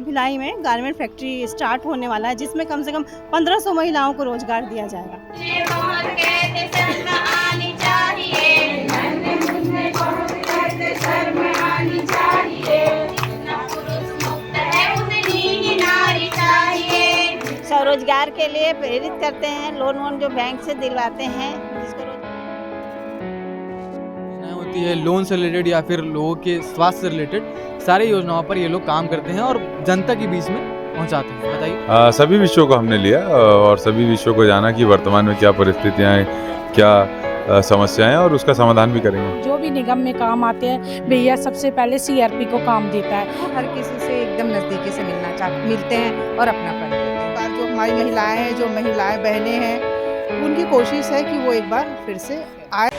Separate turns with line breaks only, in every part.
भिलाई में garment factory start होने वाला है, जिसमें कम से कम 1500 महिलाओं को रोजगार दिया जाएगा। स्वरोजगार के लिए प्रेरित करते हैं, लोन वोन जो बैंक से दिलवाते हैं, जिसको
योजनाएं होती है लोन से रिलेटेड या फिर लोगों के स्वास्थ्य से रिलेटेड सारी योजनाओं पर ये लोग काम करते हैं और जनता के बीच में पहुंचाते हैं। बताइए।
सभी विषयों को हमने लिया और सभी विषयों को जाना कि वर्तमान में क्या परिस्थितियां हैं, क्या समस्याएं हैं और उसका समाधान भी करेंगे।
जो भी निगम में काम आते हैं भैया सबसे पहले सीआरपी को काम देता है।
हर किसी से एकदम नज़दीकी से मिलते हैं और अपनापन देते हैं। जो हमारी महिलाएं हैं, जो महिलाएं बहनें हैं, उनकी कोशिश है कि वो एक बार फिर से आए।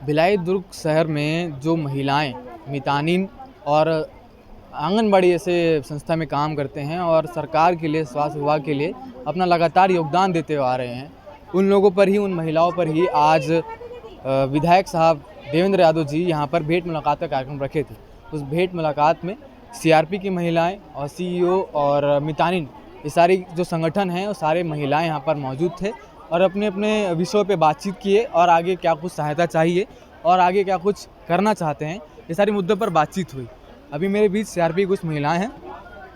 भिलाई दुर्ग शहर में जो महिलाएं मितानिन और आंगनबाड़ी ऐसे संस्था में काम करते हैं और सरकार के लिए, स्वास्थ्य विभाग के लिए अपना लगातार योगदान देते हुए आ रहे हैं, उन लोगों पर ही, उन महिलाओं पर ही आज विधायक साहब देवेंद्र यादव जी यहाँ पर भेंट मुलाकात का कार्यक्रम रखे थे। उस भेंट मुलाकात में सीआरपी की महिलाएं और सीईओ और मितानिन, ये सारी जो संगठन हैं वो सारे महिलाएं यहाँ पर मौजूद थे और अपने अपने विषयों पे बातचीत किए और आगे क्या कुछ सहायता चाहिए और आगे क्या कुछ करना चाहते हैं, ये सारे मुद्दों पर बातचीत हुई। अभी मेरे बीच सीआरपी कुछ महिलाएं हैं,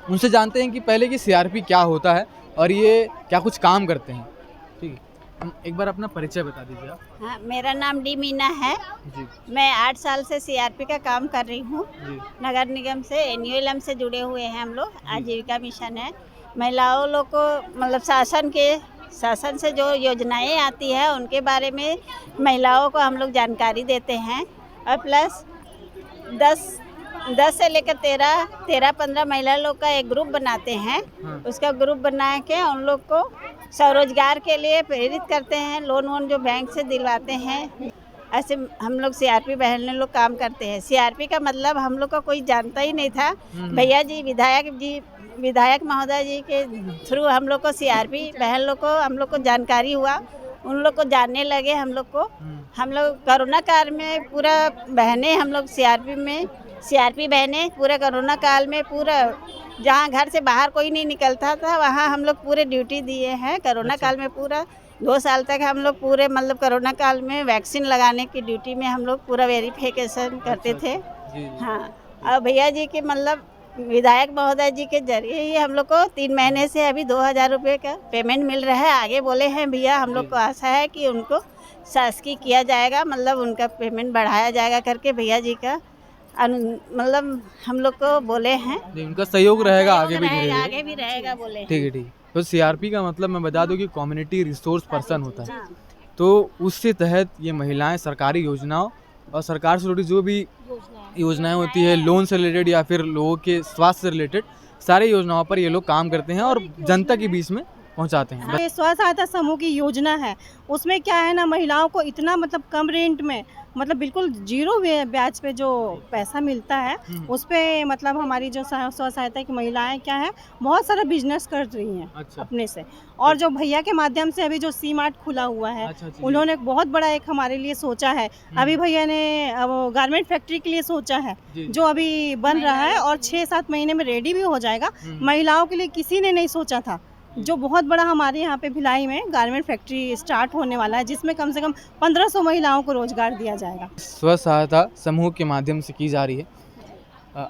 उनसे जानते हैं कि पहले कि सीआरपी क्या होता है और ये क्या कुछ काम करते हैं। ठीक है, हम एक बार अपना परिचय बता दीजिए आप।
हाँ, मेरा नाम डी मीना है
जी
मैं 8 साल से सीआरपी का काम कर रही हूँ।
जी
नगर निगम से एनयूएलएम से जुड़े हुए हैं हम लोग। आजीविका मिशन है। महिलाओं लोग को मतलब शासन से जो योजनाएं आती है उनके बारे में महिलाओं को हम लोग जानकारी देते हैं और प्लस 10 से लेकर 13-15 महिला लोग का एक ग्रुप बनाते हैं। उसका ग्रुप बना के उन लोग को स्वरोजगार के लिए प्रेरित करते हैं, लोन वोन जो बैंक से दिलवाते हैं। ऐसे हम लोग सीआरपी बहन लोग काम करते हैं। सीआरपी का मतलब हम लोग का कोई जानता ही नहीं था। भैया जी विधायक महोदय जी के थ्रू हम लोग को सीआरपी बहन लोग को हम लोग को जानकारी हुआ, उन लोग को जानने लगे। हम लोग कोरोना काल में पूरा बहनें हम लोग सीआरपी बहनें पूरे कोरोना काल में पूरा जहाँ घर से बाहर कोई नहीं निकलता था वहाँ हम लोग पूरे ड्यूटी दिए हैं। कोरोना काल में पूरा 2 साल तक हम लोग पूरे मतलब कोरोना काल में वैक्सीन लगाने की ड्यूटी में हम लोग पूरा वेरिफिकेशन करते थे। हाँ, और भैया जी के मतलब विधायक महोदय जी के जरिए ही हम लोग को 3 महीने से अभी 2000 रुपये का पेमेंट मिल रहा है। आगे बोले हैं भैया, हम लोग को आशा है कि उनको शासकीय किया जाएगा, मतलब उनका पेमेंट बढ़ाया जाएगा करके भैया जी का मतलब हम लोग को बोले हैं।
उनका सहयोग रहेगा, आगे भी
रहेगा बोले।
ठीक है, ठीक है। तो सीआरपी का मतलब मैं बता दूं कि कम्युनिटी रिसोर्स पर्सन होता है। तो उसके तहत ये महिलाएं सरकारी योजनाओं और सरकार से जुड़ी जो भी योजनाएं होती है लोन से रिलेटेड या फिर लोगों के स्वास्थ्य से रिलेटेड सारी योजनाओं पर ये लोग काम करते हैं और जनता के बीच में पहुंचाते हैं।
ये स्व सहायता समूह की योजना है, उसमें क्या है ना, महिलाओं को इतना मतलब कम रेंट में मतलब बिल्कुल 0 ब्याज पे जो पैसा मिलता है उस पे मतलब हमारी जो स्व सहायता की महिलाएं क्या है बहुत सारा बिजनेस कर रही हैं। अच्छा। अपने से। और जो भैया के माध्यम से अभी जो सी मार्ट खुला हुआ है, उन्होंने बहुत बड़ा एक हमारे लिए सोचा है। अभी भैया ने गारमेंट फैक्ट्री के लिए सोचा है जो अभी बन रहा है और 6-7 महीने में रेडी भी हो जाएगा। महिलाओं के लिए किसी ने नहीं सोचा था, जो बहुत बड़ा हमारे यहाँ पे भिलाई में गारमेंट फैक्ट्री स्टार्ट होने वाला है, जिसमें कम से कम 1500 महिलाओं को रोजगार दिया जाएगा।
स्व सहायता समूह के माध्यम से की जा रही है।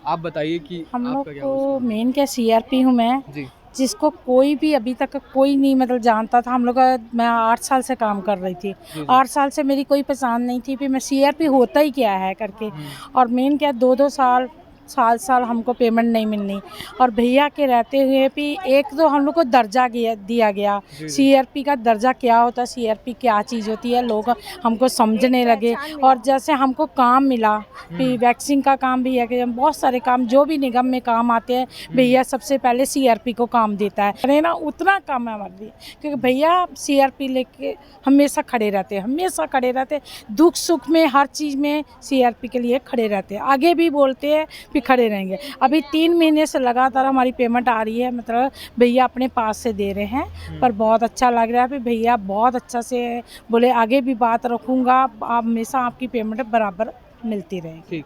आप बताइए कि
हम लोग को मेन क्या सीआरपी हूँ मैं जी, जिसको कोई भी अभी तक कोई नहीं मतलब जानता था। हम लोग मैं 8 साल से काम कर रही थी। 8 साल से मेरी कोई पहचान नहीं थी फिर मैं सीआरपी होता ही क्या है करके। और मेन क्या 2-2 साल हमको पेमेंट नहीं मिलनी। और भैया के रहते हुए भी एक तो हम लोग को दर्जा दिया गया। सीआरपी का दर्जा क्या होता है, सीआरपी क्या चीज़ होती है, लोग हमको समझने लगे। और जैसे हमको काम मिला, फिर वैक्सीन का काम भी है कि बहुत सारे काम जो भी निगम में काम आते हैं भैया सबसे पहले सीआरपी को काम देता है ना, उतना काम है हमारे लिए। क्योंकि भैया सीआरपी लेके हमेशा खड़े रहते, दुख सुख में हर चीज़ में सीआरपी के लिए खड़े रहते हैं। आगे भी बोलते हैं फिर खड़े रहेंगे। अभी 3 महीने से लगातार हमारी पेमेंट आ रही है, मतलब भैया अपने पास से दे रहे हैं। पर बहुत अच्छा लग रहा है। फिर भैया बहुत अच्छा से बोले आगे भी बात रखूँगा, आप हमेशा आपकी पेमेंट बराबर मिलती रहेगी।
ठीक।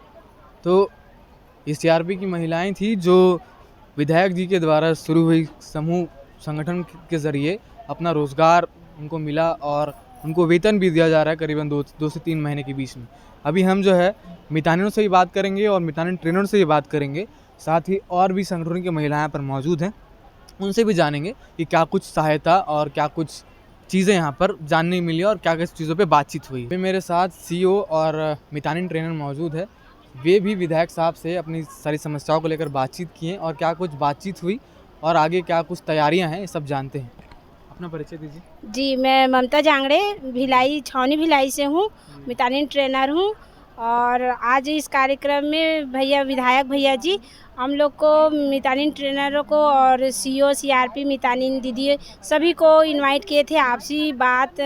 तो ये सीआरपी की महिलाएं थी जो विधायक जी के द्वारा शुरू हुई समूह संगठन के ज़रिए अपना रोज़गार उनको मिला और उनको वेतन भी दिया जा रहा है करीबन 2 से 3 महीने के बीच में। अभी हम जो है मितानिनों से भी बात करेंगे और मितानिन ट्रेनर से भी बात करेंगे, साथ ही और भी संगठनों की महिलाएं यहाँ पर मौजूद हैं, उनसे भी जानेंगे कि क्या कुछ सहायता और क्या कुछ चीज़ें यहाँ पर जानने मिली और क्या किस चीज़ों पे बातचीत हुई। मेरे साथ सीईओ और मितानिन ट्रेनर मौजूद है, वे भी विधायक साहब से अपनी सारी समस्याओं को लेकर बातचीत किए और क्या कुछ बातचीत हुई और आगे क्या कुछ तैयारियां हैं, ये सब जानते हैं। अपना परिचय दीजिए।
जी, मैं ममता जांगड़े भिलाई छावनी भिलाई से हूँ, मितानिन ट्रेनर हूँ। और आज इस कार्यक्रम में भैया विधायक भैया जी हम लोग को मितानिन ट्रेनरों को और सीईओ सीआरपी मितानिन दीदी सभी को इनवाइट किए थे। आपसी बात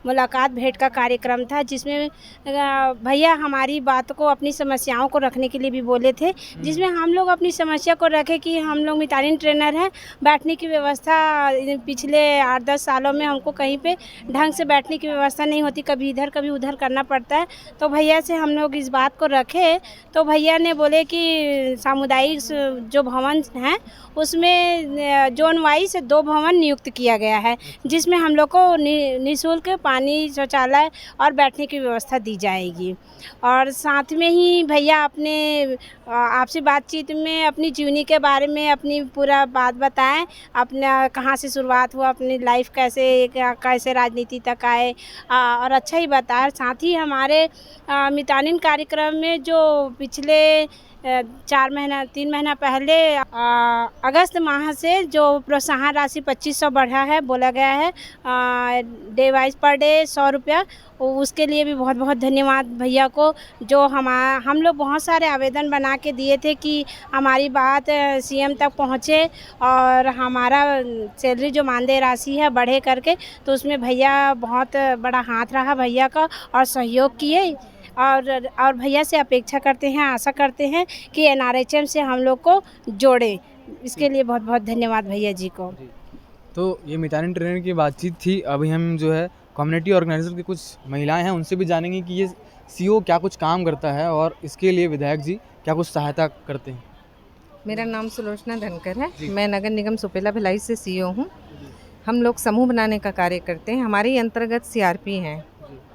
मुलाकात भेंट का कार्यक्रम था, जिसमें भैया हमारी बात को अपनी समस्याओं को रखने के लिए भी बोले थे, जिसमें हम लोग अपनी समस्या को रखे कि हम लोग मितानिन ट्रेनर हैं, बैठने की व्यवस्था पिछले 8-10 सालों में हमको कहीं पे ढंग से बैठने की व्यवस्था नहीं होती, कभी इधर कभी उधर करना पड़ता है। तो भैया से हम लोग इस बात को रखे तो भैया ने बोले कि सामुदायिक जो भवन हैं उसमें जोन वाइज 2 भवन नियुक्त किया गया है, जिसमें हम लोग को निःशुल्क पानी, शौचालय और बैठने की व्यवस्था दी जाएगी। और साथ में ही भैया अपने आपसे बातचीत में अपनी जीवनी के बारे में अपनी पूरा बात बताएं, अपना कहाँ से शुरुआत हुआ, अपनी लाइफ कैसे राजनीति तक आए और अच्छा ही बताएं। साथ ही हमारे मितानिन कार्यक्रम में जो पिछले 3 महीना पहले अगस्त माह से जो प्रोत्साहन राशि 2500 बढ़ा है, बोला गया है डे वाइज पर डे 100 रुपया, उसके लिए भी बहुत बहुत धन्यवाद भैया को। जो हम लोग बहुत सारे आवेदन बना के दिए थे कि हमारी बात सीएम तक पहुँचे और हमारा सैलरी जो मानदेय राशि है बढ़े करके, तो उसमें भैया बहुत बड़ा हाथ रहा भैया का और सहयोग किए। और भैया से अपेक्षा करते हैं, आशा करते हैं कि एनआरएचएम से हम लोग को जोड़े। इसके लिए बहुत बहुत धन्यवाद भैया जी को।
तो ये मितानिन ट्रेनर की बातचीत थी। अभी हम जो है कम्युनिटी ऑर्गेनाइजर की कुछ महिलाएं हैं, उनसे भी जानेंगे कि ये सीईओ क्या कुछ काम करता है और इसके लिए विधायक जी क्या कुछ सहायता करते हैं।
मेरा नाम सुलोचना धनकर है, मैं नगर निगम सुपेला भिलाई से सीईओ हूँ। हम लोग समूह बनाने का कार्य करते हैं। हमारे अंतर्गत सीआरपी हैं,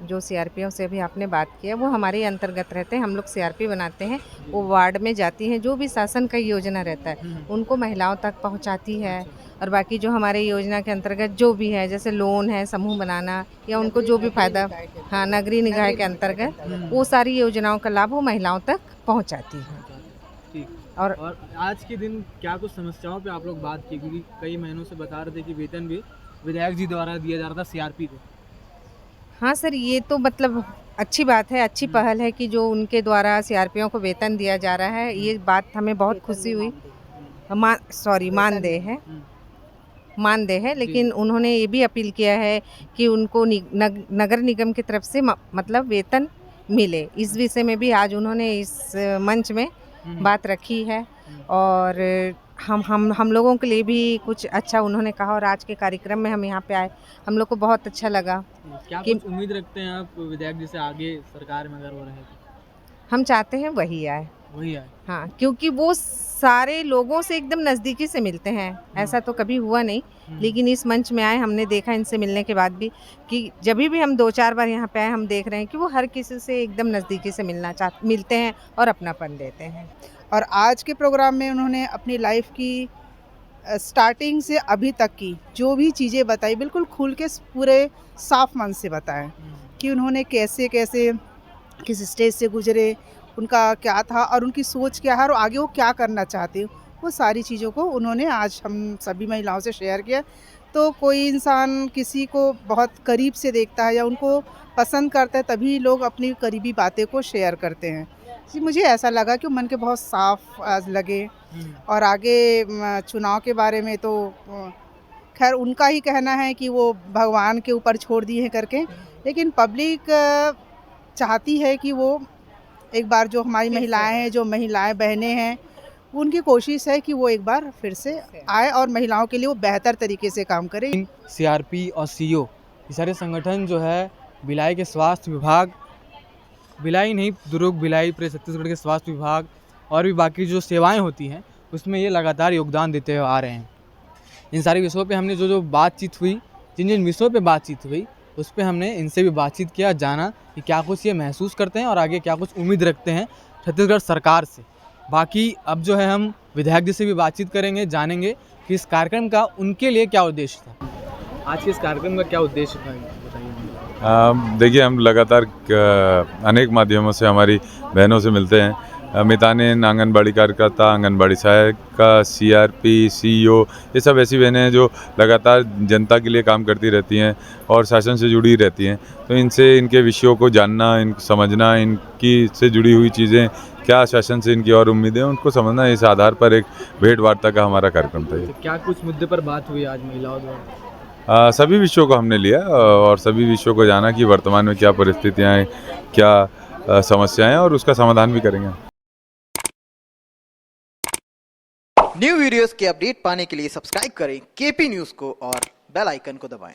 जो सीआरपीओं से भी आपने बात किया वो हमारे अंतर्गत रहते हैं। हम लोग सीआरपी बनाते हैं, वो वार्ड में जाती हैं, जो भी शासन का योजना रहता है उनको महिलाओं तक पहुंचाती है। और बाकी जो हमारे योजना के अंतर्गत जो भी है, जैसे लोन है, समूह बनाना या उनको जो भी फ़ायदा, हाँ, नगरीय निकाय के अंतर्गत वो सारी योजनाओं का लाभ वो महिलाओं तक पहुँचाती है।
और आज के दिन क्या कुछ समस्याओं पे आप लोग बात की, क्योंकि कई महीनों से बता रहे थे कि वेतन भी विधायक जी द्वारा दिया जा रहा था सीआरपी को।
हाँ सर, ये तो मतलब अच्छी बात है, अच्छी पहल है कि जो उनके द्वारा सीआरपीओं को वेतन दिया जा रहा है, ये बात हमें बहुत खुशी हुई। मानदेय है, लेकिन उन्होंने ये भी अपील किया है कि उनको नगर निगम की तरफ से मतलब वेतन मिले। इस विषय में भी आज उन्होंने इस मंच में बात रखी है और हम लोगों के लिए भी कुछ अच्छा उन्होंने कहा। और आज के कार्यक्रम में हम यहाँ पे आए, हम लोग को बहुत अच्छा लगा।
क्या कुछ उम्मीद रखते हैं आप विधायक जी से आगे सरकार में अगर वो रहे तो?
हम चाहते हैं वही आए। हाँ, क्योंकि वो सारे लोगों से एकदम नज़दीकी से मिलते हैं, ऐसा तो कभी हुआ नहीं, लेकिन इस मंच में आए, हमने देखा इनसे मिलने के बाद भी कि जब भी हम 2-4 बार यहाँ पे आए, हम देख रहे हैं कि वो हर किसी से एकदम नज़दीकी से मिलते हैं और अपनापन देते हैं।
और आज के प्रोग्राम में उन्होंने अपनी लाइफ की स्टार्टिंग से अभी तक की जो भी चीज़ें बताई, बिल्कुल खुल के पूरे साफ मन से बताया कि उन्होंने कैसे कैसे किस स्टेज से गुजरे, उनका क्या था और उनकी सोच क्या है और आगे वो क्या करना चाहते हैं, वो सारी चीज़ों को उन्होंने आज हम सभी महिलाओं से शेयर किया। तो कोई इंसान किसी को बहुत करीब से देखता है या उनको पसंद करता है, तभी लोग अपनी करीबी बातें को शेयर करते हैं। जी, मुझे ऐसा लगा कि मन के बहुत साफ आज लगे। और आगे चुनाव के बारे में तो खैर उनका ही कहना है कि वो भगवान के ऊपर छोड़ दिए हैं करके, लेकिन पब्लिक चाहती है कि वो एक बार जो हमारी महिलाएं हैं, जो महिलाएं बहनें हैं, उनकी कोशिश है कि वो एक बार फिर से आए और महिलाओं के लिए वो बेहतर तरीके से काम करें।
सीआरपी और सीईओ ये सारे संगठन जो है भिलाई के स्वास्थ्य विभाग, भिलाई नहीं, दुर्ग भिलाई पूरे छत्तीसगढ़ के स्वास्थ्य विभाग और भी बाकी जो सेवाएं होती हैं उसमें ये लगातार योगदान देते हुए आ रहे हैं। इन सारे विषयों पे हमने जो बातचीत हुई, जिन जिन विषयों पे बातचीत हुई उस पे हमने इनसे भी बातचीत किया, जाना कि क्या कुछ ये महसूस करते हैं और आगे क्या कुछ उम्मीद रखते हैं छत्तीसगढ़ सरकार से। बाकी अब जो है हम विधायक जी से भी बातचीत करेंगे, जानेंगे कि इस कार्यक्रम का उनके लिए क्या उद्देश्य था। आज के इस कार्यक्रम का क्या उद्देश्य था, बताइए।
देखिए, हम लगातार अनेक माध्यमों से हमारी बहनों से मिलते हैं। मितानिन, आंगनबाड़ी कार्यकर्ता, आंगनबाड़ी सहायिका, CRP, CEO, ये सब ऐसी बहनें हैं जो लगातार जनता के लिए काम करती रहती हैं और शासन से जुड़ी रहती हैं। तो इनसे इनके विषयों को जानना, इनको समझना, इनकी से जुड़ी हुई चीज़ें, क्या शासन से इनकी और उम्मीदें, उनको समझना, इस आधार पर एक भेंट वार्ता का हमारा कार्यक्रम था।
तो क्या कुछ मुद्दे पर बात हुई आज महिलाओं द्वारा?
सभी विषयों को हमने लिया और सभी विषयों को जाना कि वर्तमान में क्या परिस्थितियाँ हैं, क्या समस्याएं हैं और उसका समाधान भी करेंगे।
न्यू वीडियोस के अपडेट पाने के लिए सब्सक्राइब करें KP न्यूज़ को और बेल आइकन को दबाएं।